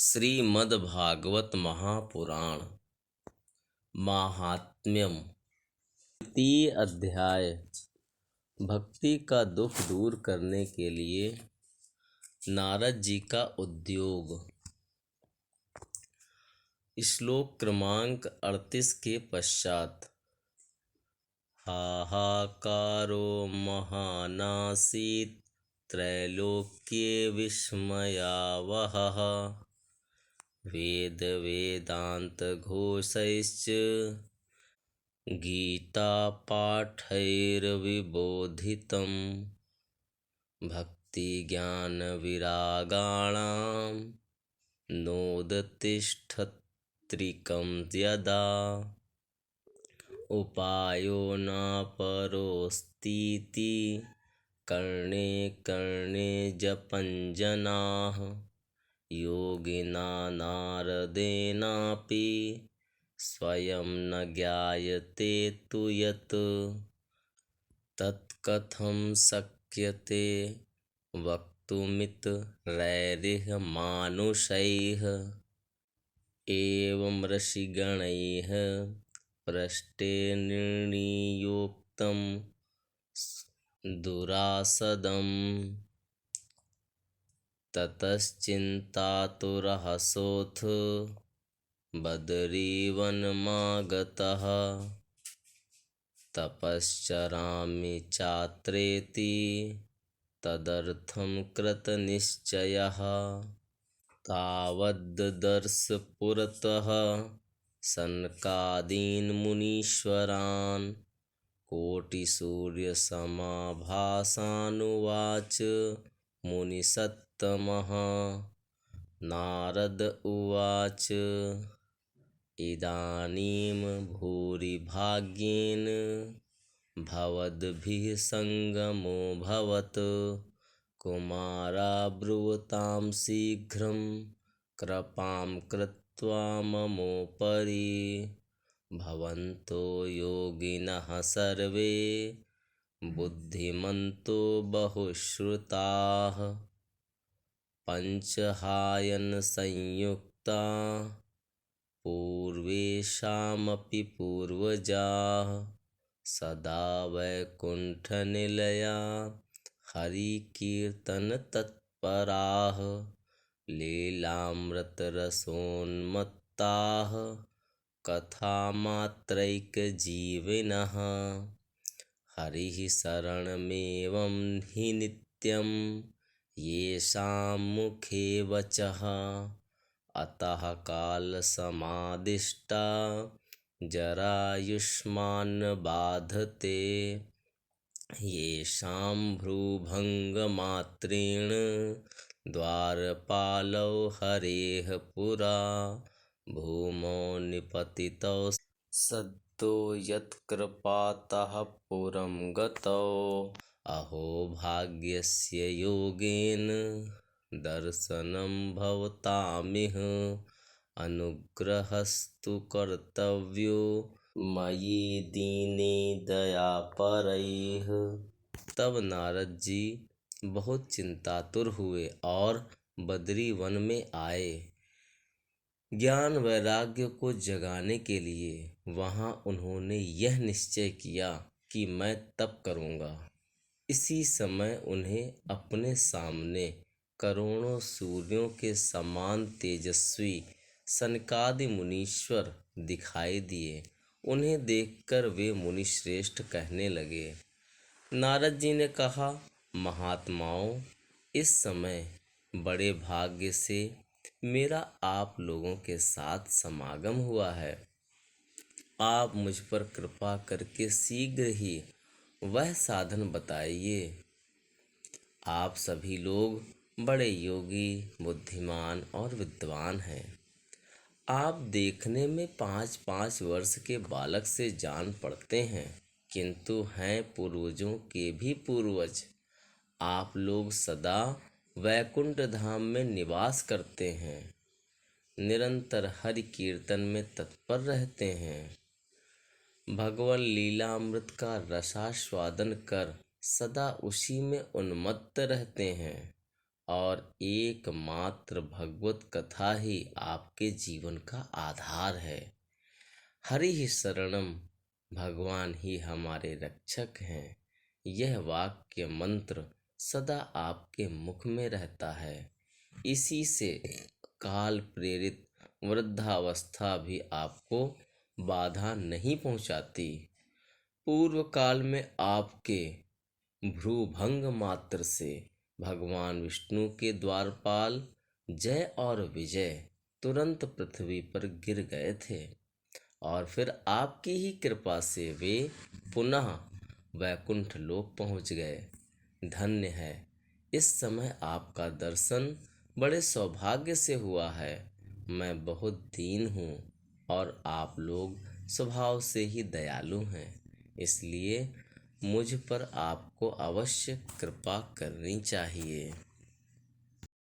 श्रीमद्भागवत महापुराण माहात्म्यम। तृतीय अध्याय। भक्ति का दुख दूर करने के लिए नारद जी का उद्योग। श्लोक क्रमांक 38 के पश्चात। हाहाकारो महानासीत् त्रैलोक्ये विस्मयावहः वेद वेदांत घोषैश्च गीता पाठैर्विबोधितं भक्ति ज्ञान विरागाणां नोदतिष्ठत्रिकं यदा उपायो नापरोस्तीति कर्णे कर्णे जपञ्जनाः योगिना नारदेनापि स्वयं न ज्ञायते तु यत् तत्कथं शक्यते वक्तुमितरैरिह मानुषैः एवं ऋषिगणैः पृष्टे निर्णयोक्तं दुरासदम् ततश्चिन्तातुरहसोऽथ बदरीवनमागतः तपश्चरामि चात्रेति तदर्थं कृतनिश्चयः तावद्ददर्श पुरतः सनकादीन् मुनीश्वरान् कोटिसूर्यसमाभासानुवाच मुनिसत्तमः नारद उवाच इदानीं भूरिभाग्येन भवद्भिः सङ्गमो भवत् कुमारा ब्रुवतां शीघ्रं कृपां कृत्वा ममोपरि भवन्तो योगिनः सर्वे बुद्धिमन्तो बहुश्रुताः पंचहायन संयुक्ता पूर्वेषामपि पूर्वजाः सदा वैकुण्ठनिलया हरिकीर्तनतत्पराः लीलामृतरसोन्मत्ताः कथामात्रैकजीविनः हरिः शरणमेवं हि नित्यं येषां मुखे वचः अतः कालसमादिष्टा जरायुष्मान् बाधते येषां भ्रूभङ्गमात्रेण द्वारपालौ हरेः पुरा भूमौ निपतितौ सद्यो यत्कृपातः पुरं गतौ अहो भाग्यस्य योगेन दर्शनं भवतामिह अनुग्रहस्तु कर्तव्यो मयि दीने दयापरैः। तब नारद जी बहुत चिंतातुर हुए और बदरी वन में आए। ज्ञान वैराग्य को जगाने के लिए वहाँ उन्होंने यह निश्चय किया कि मैं तप करूँगा। इसी समय उन्हें अपने सामने करोड़ों सूर्यों के समान तेजस्वी सनकादि मुनीश्वर दिखाई दिए। उन्हें देखकर वे मुनिश्रेष्ठ कहने लगे। नारद जी ने कहा, महात्माओं, इस समय बड़े भाग्य से मेरा आप लोगों के साथ समागम हुआ है। आप मुझ पर कृपा करके शीघ्र ही वह साधन बताइए। आप सभी लोग बड़े योगी, बुद्धिमान और विद्वान हैं। आप देखने में 5-5 वर्ष के बालक से जान पड़ते हैं, किंतु हैं पूर्वजों के भी पूर्वज। आप लोग सदा वैकुंठ धाम में निवास करते हैं, निरंतर हरि कीर्तन में तत्पर रहते हैं, भगवान लीलामृत का रसास्वादन कर सदा उसी में उन्मत्त रहते हैं। और एकमात्र भगवत कथा ही आपके जीवन का आधार है। हरि शरणम, भगवान ही हमारे रक्षक हैं। यह वाक्य मंत्र सदा आपके मुख में रहता है। इसी से काल प्रेरित वृद्धावस्था भी आपको बाधा नहीं पहुंचाती। पूर्व काल में आपके भ्रूभंग मात्र से भगवान विष्णु के द्वारपाल जय और विजय तुरंत पृथ्वी पर गिर गए थे और फिर आपकी ही कृपा से वे पुनः वैकुंठ लोक पहुंच गए। धन्य है, इस समय आपका दर्शन बड़े सौभाग्य से हुआ है। मैं बहुत दीन हूँ और आप लोग स्वभाव से ही दयालु हैं, इसलिए मुझ पर आपको अवश्य कृपा करनी चाहिए।